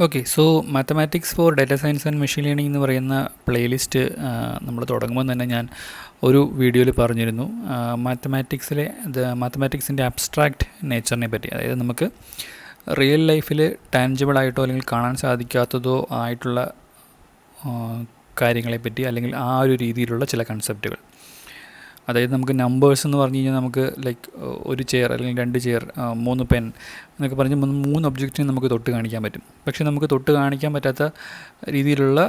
Okay. So mathematics for data science and machine learning എന്ന് പറയുന്ന playlist നമ്മൾ തുടങ്ങുമ്പോൾ തന്നെ ഞാൻ ഒരു വീഡിയോയിൽ പറഞ്ഞിരുന്നു മാത്തമാറ്റിക്സിൻ്റെ അബ്സ്ട്രാക്റ്റ് നേച്ചറിനെ പറ്റി. അതായത് നമുക്ക് റിയൽ ലൈഫിൽ ടാൻജിബിൾ ആയിട്ടോ അല്ലെങ്കിൽ കാണാൻ സാധിക്കാത്തതോ ആയിട്ടുള്ള കാര്യങ്ങളെപ്പറ്റി, അല്ലെങ്കിൽ ആ ഒരു രീതിയിലുള്ള ചില കൺസെപ്റ്റുകൾ. അതായത് നമുക്ക് നമ്പേഴ്സ് എന്ന് പറഞ്ഞു കഴിഞ്ഞാൽ നമുക്ക് ലൈക്ക് ഒരു ചെയർ അല്ലെങ്കിൽ 2 ചെയർ, 3 പെൻ എന്നൊക്കെ പറഞ്ഞ് 3 ഒബ്ജക്റ്റിനെ നമുക്ക് തൊട്ട് കാണിക്കാൻ പറ്റും. പക്ഷേ നമുക്ക് തൊട്ട് കാണിക്കാൻ പറ്റാത്ത രീതിയിലുള്ള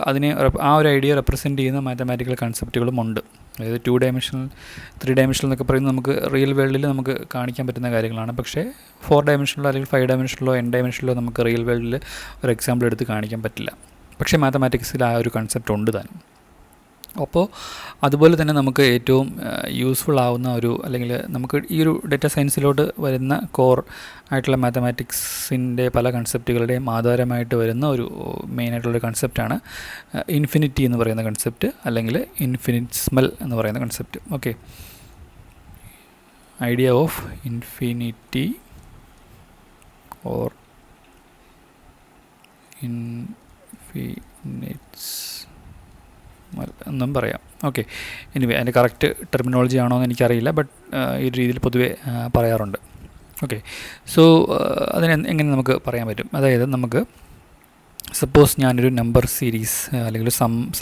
ആ ഒരു ഐഡിയ റെപ്രസെൻറ്റ് ചെയ്യുന്ന മാത്തമാറ്റിക്കൽ കൺസെപ്റ്റുകളും ഉണ്ട്. അതായത് 2 ഡയമെൻഷണൽ 3 ഡയമെൻഷണൽ എന്നൊക്കെ പറയുന്നത് നമുക്ക് റിയൽ വേൾഡിൽ നമുക്ക് കാണിക്കാൻ പറ്റുന്ന കാര്യങ്ങളാണ്. പക്ഷേ 4 ഡയമെൻഷനിലോ അല്ലെങ്കിൽ 5 ഡയമെൻഷനിലോ n ഡയമെൻഷനിലോ നമുക്ക് റിയൽ വേൾഡിൽ ഒരു എക്സാമ്പിൾ എടുത്ത് കാണിക്കാൻ പറ്റില്ല. പക്ഷേ മാത്തമാറ്റിക്സിൽ ആ ഒരു കൺസെപ്റ്റ് ഉണ്ട് താനും. അപ്പോൾ അതുപോലെ തന്നെ നമുക്ക് ഏറ്റവും യൂസ്ഫുൾ ആവുന്ന അല്ലെങ്കിൽ നമുക്ക് ഈ ഒരു ഡാറ്റ സയൻസിലോട്ട് വരുന്ന കോർ ആയിട്ടുള്ള മാത്തമാറ്റിക്സിൻ്റെ പല കൺസെപ്റ്റുകളുടെയും ആധാരമായിട്ട് വരുന്ന ഒരു മെയിനായിട്ടുള്ളൊരു കൺസെപ്റ്റാണ് ഇൻഫിനിറ്റി എന്ന് പറയുന്ന കൺസെപ്റ്റ്, അല്ലെങ്കിൽ ഇൻഫിനിറ്റ്സ്മൽ എന്ന് പറയുന്ന concept. Okay, idea of infinity or infinites എന്നും പറയാം. ഓക്കെ, എനിവേ അതിൻ്റെ കറക്റ്റ് ടെർമിനോളജി ആണോ എന്ന് എനിക്കറിയില്ല, ബട്ട് ഈ ഒരു രീതിയിൽ പൊതുവെ പറയാറുണ്ട്. ഓക്കെ, സോ അതിന് എങ്ങനെ നമുക്ക് പറയാൻ പറ്റും? അതായത് നമുക്ക് സപ്പോസ് ഞാനൊരു നമ്പർ സീരീസ് അല്ലെങ്കിൽ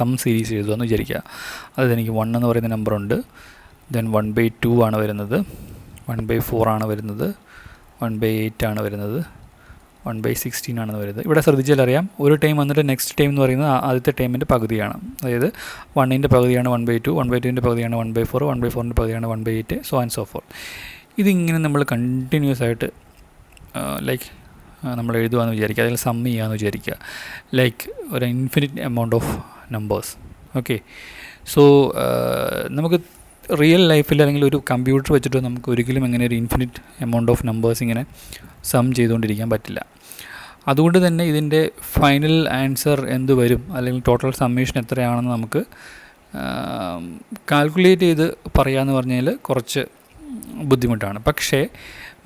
സം സീരീസ് എഴുതുമെന്ന് വിചാരിക്കുക. അതായത് എനിക്ക് 1 എന്ന് പറയുന്ന നമ്പറുണ്ട്, ദെൻ 1/2 ആണ് വരുന്നത്, 1/4 ആണ് വരുന്നത്, 1/8 ആണ് വരുന്നത്, 1/16 ആണെന്ന് വരുന്നത്. ഇവിടെ ശ്രദ്ധിച്ചാൽ അറിയാം, ഒരു ടൈം വന്നിട്ട് നെക്സ്റ്റ് ടൈം എന്ന് പറയുന്നത് ആദ്യത്തെ ടൈമിൻ്റെ പകുതിയാണ്. അതായത് 1ൻ്റെ പകുതിയാണ് 1/2, 1/2ൻ്റെ പകുതിയാണ് 1/4, 1/4ൻ്റെ പകുതിയാണ് 1/8, സോ ആൻഡ് സോ ഫോർ. ഇതിങ്ങനെ നമ്മൾ കണ്ടിന്യൂസ് ആയിട്ട് ലൈക്ക് നമ്മൾ എഴുതുകയെന്ന് വിചാരിക്കുക, അല്ലെങ്കിൽ സം ചെയ്യുകയെന്ന് വിചാരിക്കുക, ലൈക്ക് ഒരു infinite amount of numbers. Okay, so നമുക്ക് റിയൽ ലൈഫിൽ അല്ലെങ്കിൽ ഒരു കമ്പ്യൂട്ടർ വെച്ചിട്ട് നമുക്ക് ഒരിക്കലും എങ്ങനെ ഒരു ഇൻഫിനിറ്റ് എമൗണ്ട് ഓഫ് നമ്പേഴ്സ് ഇങ്ങനെ സം ചെയ്തുകൊണ്ടിരിക്കാൻ പറ്റില്ല. അതുകൊണ്ട് തന്നെ ഇതിൻ്റെ ഫൈനൽ ആൻസർ എന്ത് വരും, അല്ലെങ്കിൽ ടോട്ടൽ സമ്മേഷൻ എത്രയാണെന്ന് നമുക്ക് കാൽക്കുലേറ്റ് ചെയ്ത് പറയാമെന്ന് പറഞ്ഞാൽ കുറച്ച് ബുദ്ധിമുട്ടാണ്. പക്ഷേ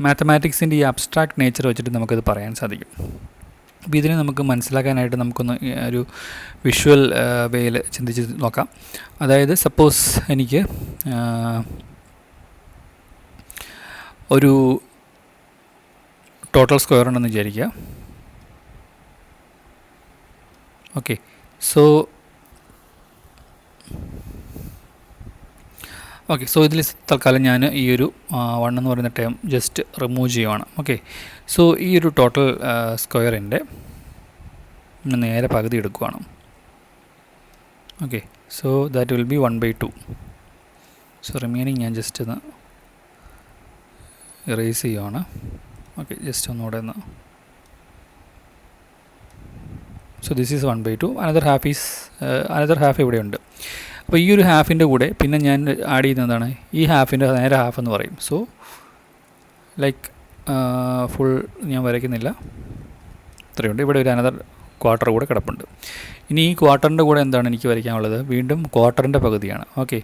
മാത്തമാറ്റിക്സിൻ്റെ ഈ അബ്സ്ട്രാക്റ്റ് നേച്ചർ വെച്ചിട്ട് നമുക്കത് പറയാൻ സാധിക്കും. അപ്പോൾ ഇതിനെ നമുക്ക് മനസ്സിലാക്കാനായിട്ട് നമുക്കൊന്ന് ഒരു വിഷ്വൽ വേയിൽ ചിന്തിച്ച് നോക്കാം. അതായത് സപ്പോസ് എനിക്ക് ഒരു ടോട്ടൽ സ്ക്വയർ ഉണ്ടെന്ന് വിചാരിക്കുക. ഓക്കെ, സോ ഇതിൽ തൽക്കാലം ഞാൻ ഈ ഒരു 1 എന്ന് പറയുന്ന ടേം ജസ്റ്റ് റിമൂവ് ചെയ്യുവാണ്. ഓക്കെ, സോ ഈ ഒരു ടോട്ടൽ സ്ക്വയറിൻ്റെ നേരെ പകുതി എടുക്കുവാണ്. Okay, so that will be 1/2. So remaining ഞാൻ ജസ്റ്റ് ഒന്ന് ഇറേസ് ചെയ്യുവാണ്. ഓക്കെ, ജസ്റ്റ് ഒന്നുകൂടെ ഒന്ന്. So this is 1/2. Another half ഇവിടെയുണ്ട്. അപ്പോൾ ഈ ഒരു ഹാഫിൻ്റെ കൂടെ പിന്നെ ഞാൻ ആഡ് ചെയ്യുന്നതാണ് ഈ ഹാഫിൻ്റെ നേരെ ഹാഫ് എന്ന് പറയും. സോ ലൈക്ക് ഫുൾ ഞാൻ വരയ്ക്കുന്നില്ല, ഇത്രയുണ്ട്. ഇവിടെ ഒരു അനദർ ക്വാർട്ടർ കൂടെ കിടപ്പുണ്ട്. ഇനി ഈ ക്വാർട്ടറിൻ്റെ കൂടെ എന്താണ് എനിക്ക് വരയ്ക്കാനുള്ളത്? വീണ്ടും ക്വാർട്ടറിൻ്റെ പകുതിയാണ്. Okay,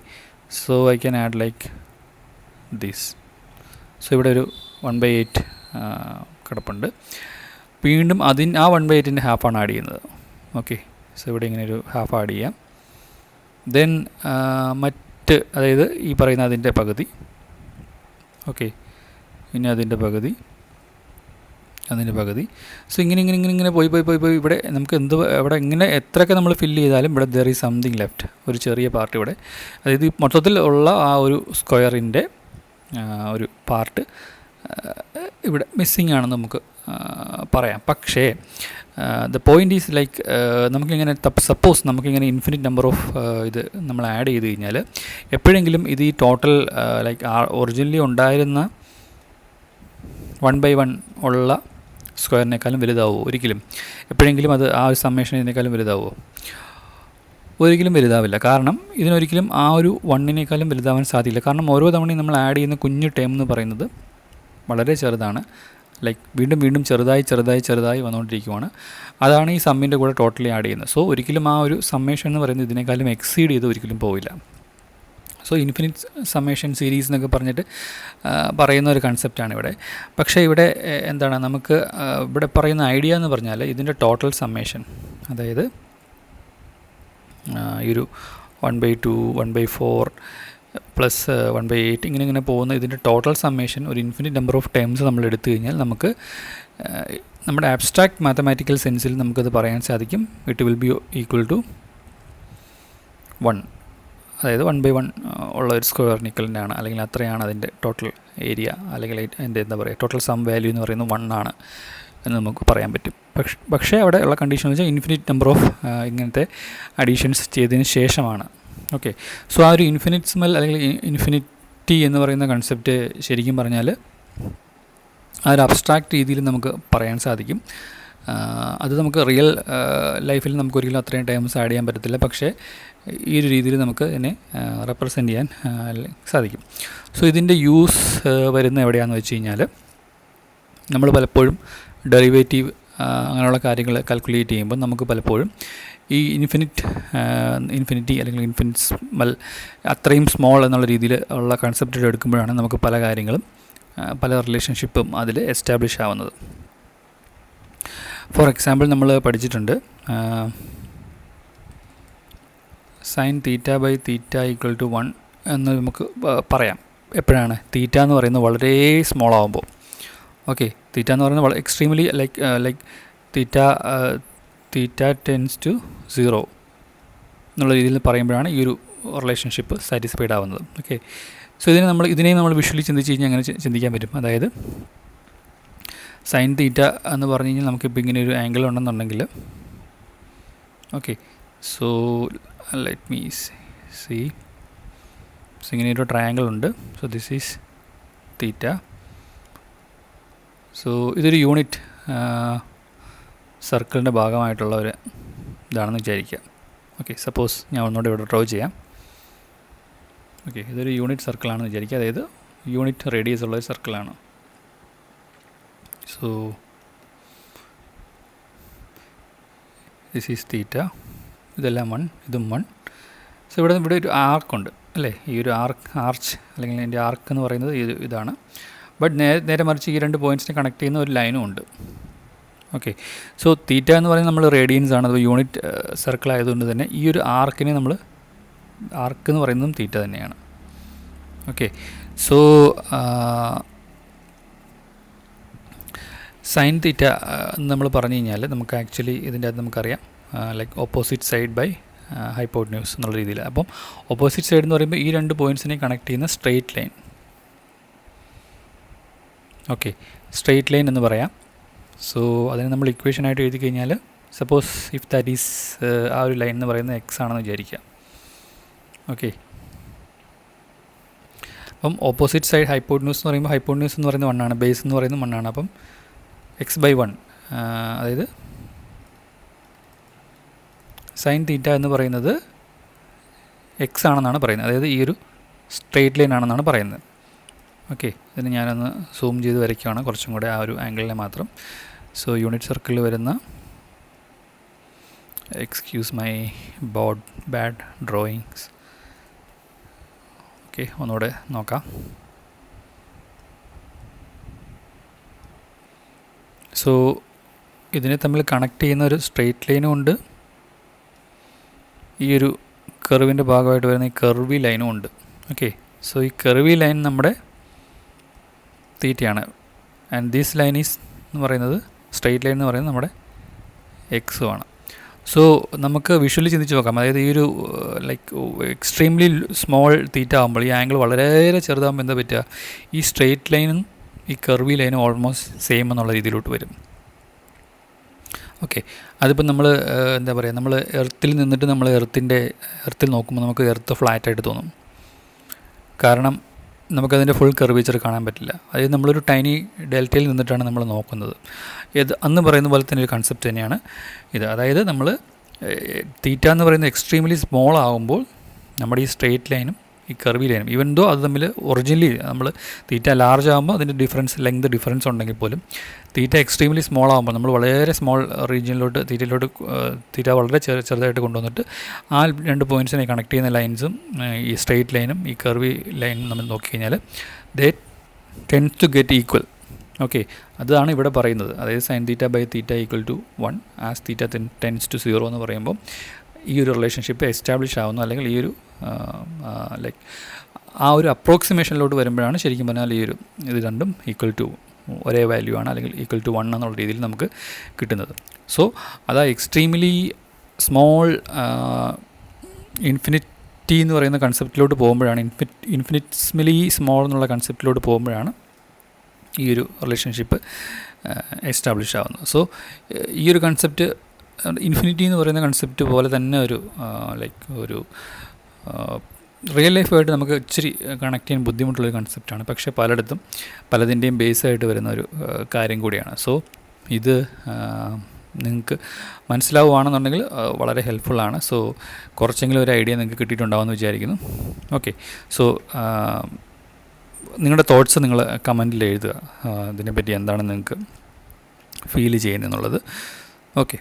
so I can add like this. So ഇവിടെ ഒരു 1/8 കിടപ്പുണ്ട്. വീണ്ടും ആ 1/8ൻ്റെ ഹാഫാണ് ആഡ് ചെയ്യുന്നത്. ഓക്കെ, സോ ഇവിടെ ഇങ്ങനെ ഒരു ഹാഫ് ആഡ് ചെയ്യാം. ദെൻ അതായത് ഈ പറയുന്ന അതിൻ്റെ പകുതി. ഓക്കെ, ഇനി അതിൻ്റെ പകുതി. സോ ഇങ്ങനെ പോയി ഇവിടെ നമുക്ക് ഇവിടെ ഇങ്ങനെ എത്രയൊക്കെ നമ്മൾ ഫില്ല് ചെയ്താലും ഇവിടെ ദർ ഈസ് സംതിങ് ലെഫ്റ്റ്, ഒരു ചെറിയ പാർട്ട് ഇവിടെ. അതായത് മൊത്തത്തിൽ ഉള്ള ആ ഒരു സ്ക്വയറിൻ്റെ ഒരു പാർട്ട് ഇവിടെ മിസ്സിങ് ആണെന്ന് നമുക്ക് പറയാം. പക്ഷേ ദ പോയിൻ്റ് ഈസ് ലൈക്ക് നമുക്കിങ്ങനെ സപ്പോസ് നമുക്കിങ്ങനെ ഇൻഫിനിറ്റ് നമ്പർ ഓഫ് ഇത് നമ്മൾ ആഡ് ചെയ്ത് കഴിഞ്ഞാൽ എപ്പോഴെങ്കിലും ഇത് ഈ ടോട്ടൽ ലൈക്ക് ഒറിജിനലി ഉണ്ടായിരുന്ന 1/1 ഉള്ള സ്ക്വയറിനേക്കാളും വലുതാവുമോ? ഒരിക്കലും. എപ്പോഴെങ്കിലും അത് ആ ഒരു സമ്മേഷൻ ഇതിനേക്കാളും വലുതാവുമോ? ഒരിക്കലും വലുതാവില്ല. കാരണം ഇതിനൊരിക്കലും ആ ഒരു 1നേക്കാളും വലുതാവാൻ സാധ്യതയില്ല. കാരണം ഓരോ തവണയും നമ്മൾ ആഡ് ചെയ്യുന്ന കുഞ്ഞു ടേം എന്ന് പറയുന്നത് വളരെ ചെറുതാണ്. ലൈക്ക് വീണ്ടും ചെറുതായി വന്നുകൊണ്ടിരിക്കുവാണ്. അതാണ് ഈ സമ്മിൻ്റെ കൂടെ ടോട്ടലി ആഡ് ചെയ്യുന്നത്. സോ ഒരിക്കലും ആ ഒരു സമ്മേഷൻ എന്ന് പറയുന്നത് ഇതിനേക്കാളും എക്സീഡ് ചെയ്ത് ഒരിക്കലും പോവില്ല. സോ ഇൻഫിനിറ്റ് സമ്മേഷൻ സീരീസ് എന്നൊക്കെ പറഞ്ഞിട്ട് പറയുന്ന ഒരു കൺസെപ്റ്റാണ് ഇവിടെ. പക്ഷേ ഇവിടെ എന്താണ് നമുക്ക് ഇവിടെ പറയുന്ന ഐഡിയ എന്ന് പറഞ്ഞാൽ ഇതിൻ്റെ ടോട്ടൽ സമ്മേഷൻ, അതായത് ഈ ഒരു 1/2 1/4 പ്ലസ് 1/8 ഇങ്ങനെ പോകുന്ന ഇതിൻ്റെ ടോട്ടൽ സമ്മേഷൻ ഒരു ഇൻഫിനിറ്റ് നമ്പർ ഓഫ് ടേംസ് നമ്മൾ എടുത്തു കഴിഞ്ഞാൽ നമുക്ക് നമ്മുടെ ആബ്സ്ട്രാക്ട് മാത്തമാറ്റിക്കൽ സെൻസിൽ നമുക്കത് പറയാൻ സാധിക്കും. It will be equal to 1, അതായത് 1/1 ഉള്ള ഒരു സ്ക്വയർ നിക്കലിനാണ്, അല്ലെങ്കിൽ അത്രയാണ് അതിൻ്റെ ടോട്ടൽ ഏരിയ, അല്ലെങ്കിൽ അതിൻ്റെ എന്താ പറയുക ടോട്ടൽ സം വാല്യൂ എന്ന് പറയുന്നത് 1 ആണ് എന്ന് നമുക്ക് പറയാൻ പറ്റും. പക്ഷേ അവിടെ ഉള്ള കണ്ടീഷൻ എന്ന് വെച്ചാൽ ഇൻഫിനിറ്റ് നമ്പർ ഓഫ് ഇങ്ങനത്തെ അഡീഷൻസ് ചെയ്തതിന് ശേഷമാണ്. ഓക്കെ, സോ ആ ഒരു ഇൻഫിനിറ്റ്സ്മൽ അല്ലെങ്കിൽ ഇൻഫിനിറ്റി എന്ന് പറയുന്ന കൺസെപ്റ്റ് ശരിക്കും പറഞ്ഞാൽ ആ ഒരു അബ്സ്ട്രാക്റ്റ് രീതിയിൽ നമുക്ക് പറയാൻ സാധിക്കും. അത് നമുക്ക് റിയൽ ലൈഫിൽ നമുക്ക് ഒരിക്കലും അത്രയും ടൈംസ് ആഡ് ചെയ്യാൻ പറ്റത്തില്ല, പക്ഷേ ഈ ഒരു രീതിയിൽ നമുക്ക് ഇതിനെ റെപ്രസെൻ്റ് ചെയ്യാൻ സാധിക്കും. സോ ഇതിൻ്റെ യൂസ് വരുന്ന എവിടെയാണെന്ന് വെച്ച് കഴിഞ്ഞാൽ നമ്മൾ പലപ്പോഴും ഡെറിവേറ്റീവ് അങ്ങനെയുള്ള കാര്യങ്ങൾ കാൽക്കുലേറ്റ് ചെയ്യുമ്പോൾ നമുക്ക് പലപ്പോഴും ഈ ഇൻഫിനിറ്റി അല്ലെങ്കിൽ ഇൻഫിനിറ്റ്സ്മൽ അത്രയും സ്മോൾ എന്നുള്ള രീതിയിൽ ഉള്ള കൺസെപ്റ്റ് എടുക്കുമ്പോഴാണ് നമുക്ക് പല കാര്യങ്ങളും പല റിലേഷൻഷിപ്പും അതിൽ എസ്റ്റാബ്ലിഷ് ആവുന്നത്. ഫോർ എക്സാമ്പിൾ നമ്മൾ പഠിച്ചിട്ടുണ്ട് സൈൻ θ/θ = 1 എന്ന് നമുക്ക് പറയാം. എപ്പോഴാണ് തീറ്റ എന്ന് പറയുന്നത് വളരെ സ്മോൾ ആകുമ്പോൾ. ഓക്കെ, തീറ്റ എന്ന് പറയുന്നത് വളരെ extremely like theta tends to 0 എന്നുള്ള രീതിയിൽ പറയുമ്പോഴാണ് ഈ ഒരു റിലേഷൻഷിപ്പ് സാറ്റിസ്ഫൈഡ് ആവുന്നത്. ഓക്കെ, സോ ഇതിനെയും നമ്മൾ വിഷ്വലി ചിന്തിച്ച് കഴിഞ്ഞാൽ അങ്ങനെ ചിന്തിക്കാൻ പറ്റും. അതായത് സൈൻ തീറ്റ എന്ന് പറഞ്ഞു കഴിഞ്ഞാൽ നമുക്കിപ്പോൾ ഇങ്ങനെ ഒരു ആംഗിൾ ഉണ്ടെന്നുണ്ടെങ്കിൽ, okay, so let me see, so ഇങ്ങനെ ഒരു ട്രയാങ്കിൾ ഉണ്ട്. So this is theta. So ഇതൊരു യൂണിറ്റ് സർക്കിളിൻ്റെ ഭാഗമായിട്ടുള്ള ഒരു ഇതാണെന്ന് വിചാരിക്കുക. ഓക്കെ, സപ്പോസ് ഞാൻ ഒന്നുകൂടെ ഇവിടെ ഡ്രോ ചെയ്യാം. ഓക്കെ, ഇതൊരു യൂണിറ്റ് സർക്കിളാണെന്ന് വിചാരിക്കുക, അതായത് യൂണിറ്റ് റേഡിയസ് ഉള്ളൊരു സർക്കിളാണ്. സോ ദിസ് ഈസ് തീറ്റ, ഇതെല്ലാം 1, ഇതും 1. സോ ഇവിടെ ഒരു ആർക്കുണ്ട് അല്ലേ, ഈ ഒരു ആർച്ച് അല്ലെങ്കിൽ അതിൻ്റെ ആർക്ക് എന്ന് പറയുന്നത് ഇതാണ്. ബട്ട് നേരെ മറിച്ച് ഈ രണ്ട് പോയിൻറ്റ്സിനെ കണക്ട് ചെയ്യുന്ന ഒരു ലൈനും ഉണ്ട്. ഓക്കെ, സോ തീറ്റ എന്ന് പറയുന്നത് നമ്മൾ റേഡിയൻസ് ആണ്, അത് യൂണിറ്റ് സർക്കിൾ ആയതുകൊണ്ട് തന്നെ ഈ ഒരു ആർക്കിനെ നമ്മൾ ആർക്ക് എന്ന് പറയുന്നതും തീറ്റ തന്നെയാണ്. ഓക്കെ, സോ സൈൻ തീറ്റ നമ്മൾ പറഞ്ഞു കഴിഞ്ഞാൽ നമുക്ക് ആക്ച്വലി ഇതിൻ്റെ അകത്ത് നമുക്കറിയാം like opposite side by hypotenuse എന്നുള്ള രീതിയിൽ. അപ്പം ഓപ്പോസിറ്റ് സൈഡ് എന്ന് പറയുമ്പോൾ ഈ രണ്ട് പോയിൻറ്റ്സിനെ കണക്ട് ചെയ്യുന്ന straight line. Okay, straight line എന്ന് പറയാം. സോ അതിനെ നമ്മൾ ഇക്വേഷനായിട്ട് എഴുതി കഴിഞ്ഞാൽ സപ്പോസ് ഇഫ് ദാറ്റ് ഈസ് ആ ഒരു ലൈൻ എന്ന് പറയുന്നത് എക്സ് ആണെന്ന് വിചാരിക്കുക. ഓക്കെ, അപ്പം ഓപ്പോസിറ്റ് സൈഡ് ഹൈപ്പോട്ടന്യൂസ് എന്ന് പറയുമ്പോൾ ഹൈപ്പോട്ടന്യൂസ് എന്ന് പറയുന്നത് 1 ആണ്, ബേസ് എന്ന് പറയുന്നത് 1 ആണ്. അപ്പം x/1 അതായത് സൈൻ തീറ്റ എന്ന് പറയുന്നത് എക്സ് ആണെന്നാണ് പറയുന്നത്, അതായത് ഈ ഒരു സ്ട്രെയിറ്റ് ലൈൻ ആണെന്നാണ് പറയുന്നത്. ഓക്കെ, ഇതിന് ഞാനൊന്ന് സൂം ചെയ്ത് വരയ്ക്കുകയാണ് കുറച്ചും കൂടെ ആ ഒരു ആംഗിളിനെ മാത്രം. സോ യൂണിറ്റ് സർക്കിളിൽ വരുന്ന, excuse my bad drawings. Okay, ഒന്നുകൂടെ നോക്കാം. സോ ഇതിനെ തമ്മിൽ കണക്ട് ചെയ്യുന്ന ഒരു സ്ട്രെയിറ്റ് ലൈനും ഉണ്ട്, ഈ ഒരു കർവിൻ്റെ ഭാഗമായിട്ട് വരുന്ന ഈ കർവി ലൈനും ഉണ്ട്. ഓക്കെ, സോ ഈ കർവി ലൈൻ നമ്മുടെ തീറ്റയാണ്, ആൻഡ് ദിസ് ലൈൻ ഈസ് എന്ന് പറയുന്നത് സ്ട്രെയിറ്റ് ലൈൻ എന്ന് പറയുന്നത് നമ്മുടെ എക്സുമാണ്. സോ നമുക്ക് വിഷ്വലി ചിന്തിച്ച് നോക്കാം, അതായത് ഈ ഒരു ലൈക്ക് എക്സ്ട്രീംലി സ്മോൾ തീറ്റ ആകുമ്പോൾ, ഈ ആംഗിൾ വളരെ ചെറുതാകുമ്പോൾ എന്താ പറ്റുക, ഈ സ്ട്രെയിറ്റ് ലൈനും ഈ കർവി ലൈനും ഓൾമോസ്റ്റ് സെയിം എന്നുള്ള രീതിയിലോട്ട് വരും. ഓക്കെ, അതിപ്പോൾ നമ്മൾ എന്താ പറയുക, നമ്മൾ എർത്തിൽ നിന്നിട്ട് നമ്മൾ എർത്തിൽ നോക്കുമ്പോൾ നമുക്ക് എർത്ത് ഫ്ലാറ്റായിട്ട് തോന്നും, കാരണം നമുക്കതിൻ്റെ ഫുൾ കർവേച്ചർ കാണാൻ പറ്റില്ല. അതായത് നമ്മളൊരു ടൈനി ഡെൽറ്റയിൽ നിന്നിട്ടാണ് നമ്മൾ നോക്കുന്നത്. ഇത് അന്ന് പറയുന്ന പോലെ തന്നെ ഒരു കൺസെപ്റ്റ് തന്നെയാണ് ഇത്. അതായത് നമ്മൾ തീറ്റ എന്ന് പറയുന്നത് എക്സ്ട്രീംലി സ്മോൾ ആകുമ്പോൾ നമ്മുടെ ഈ സ്ട്രെയിറ്റ് ലൈനും ഈ കർവി ലൈനും, ഈവൻ ദോ അത് തമ്മിൽ ഒറിജിനലി നമ്മൾ തീറ്റ ലാർജ് ആകുമ്പോൾ അതിൻ്റെ ലെങ്ത് ഡിഫറൻസ് ഉണ്ടെങ്കിൽ പോലും തീറ്റ എക്സ്ട്രീംലി സ്മോൾ ആകുമ്പോൾ നമ്മൾ വളരെ സ്മോൾ റീജിയനിലോട്ട് തീറ്റ വളരെ ചെറുതായിട്ട് കൊണ്ടുവന്നിട്ട് ആ 2 പോയിൻറ്റ്സിനെ കണക്ട് ചെയ്യുന്ന ലൈൻസും ഈ സ്ട്രെയിറ്റ് ലൈനും ഈ കർവി ലൈനും നമ്മൾ നോക്കിക്കഴിഞ്ഞാൽ they tends to get equal. Okay, അതാണ് ഇവിടെ പറയുന്നത്. അതായത് sine theta by theta equal to 1 as theta tends to 0 എന്ന് പറയുമ്പോൾ ഈ ഒരു റിലേഷൻഷിപ്പ് എസ്റ്റാബ്ലിഷ് ആവുന്നു, അല്ലെങ്കിൽ ഈ ഒരു ലൈക്ക് ആ ഒരു അപ്രോക്സിമേഷനിലോട്ട് വരുമ്പോഴാണ് ശരിക്കും പറഞ്ഞാൽ ഈ ഒരു ഇത് രണ്ടും ഈക്വൽ ടു ഒരേ വാല്യൂ ആണ്, അല്ലെങ്കിൽ ഈക്വൽ ടു 1 എന്നുള്ള രീതിയിൽ നമുക്ക് കിട്ടുന്നത്. സോ അതാ എക്സ്ട്രീംലി സ്മോൾ ഇൻഫിനിറ്റി എന്ന് പറയുന്ന കൺസെപ്റ്റിലോട്ട് പോകുമ്പോഴാണ്, ഇൻഫിനിറ്റ്സ്മലി സ്മോൾ എന്നുള്ള കൺസെപ്റ്റിലോട്ട് പോകുമ്പോഴാണ് ഈ ഒരു റിലേഷൻഷിപ്പ് എസ്റ്റാബ്ലിഷ് ആവുന്നത്. സോ ഈ ഒരു കൺസെപ്റ്റ് ഇൻഫിനിറ്റി എന്ന് പറയുന്ന കൺസെപ്റ്റ് പോലെ തന്നെ ഒരു ലൈക്ക് ഒരു റിയൽ ലൈഫായിട്ട് നമുക്ക് ഇച്ചിരി കണക്ട് ചെയ്യാൻ ബുദ്ധിമുട്ടുള്ളൊരു കൺസെപ്റ്റാണ്. പക്ഷേ പലതിൻ്റെയും ബേസായിട്ട് വരുന്ന ഒരു കാര്യം കൂടിയാണ്. സോ ഇത് നിങ്ങൾക്ക് മനസ്സിലാവുകയാണെന്നുണ്ടെങ്കിൽ വളരെ ഹെൽപ്ഫുള്ളാണ്. സോ കുറച്ചെങ്കിലും ഒരു ഐഡിയ നിങ്ങൾക്ക് കിട്ടിയിട്ടുണ്ടാവുമെന്ന് വിചാരിക്കുന്നു. ഓക്കെ, സോ നിങ്ങളുടെ തോട്ട്സ് നിങ്ങൾ കമൻറ്റിൽ എഴുതുക, ഇതിനെപ്പറ്റി എന്താണ് നിങ്ങൾക്ക് ഫീൽ ചെയ്യുന്നതെന്നുള്ളത്. ഓക്കെ.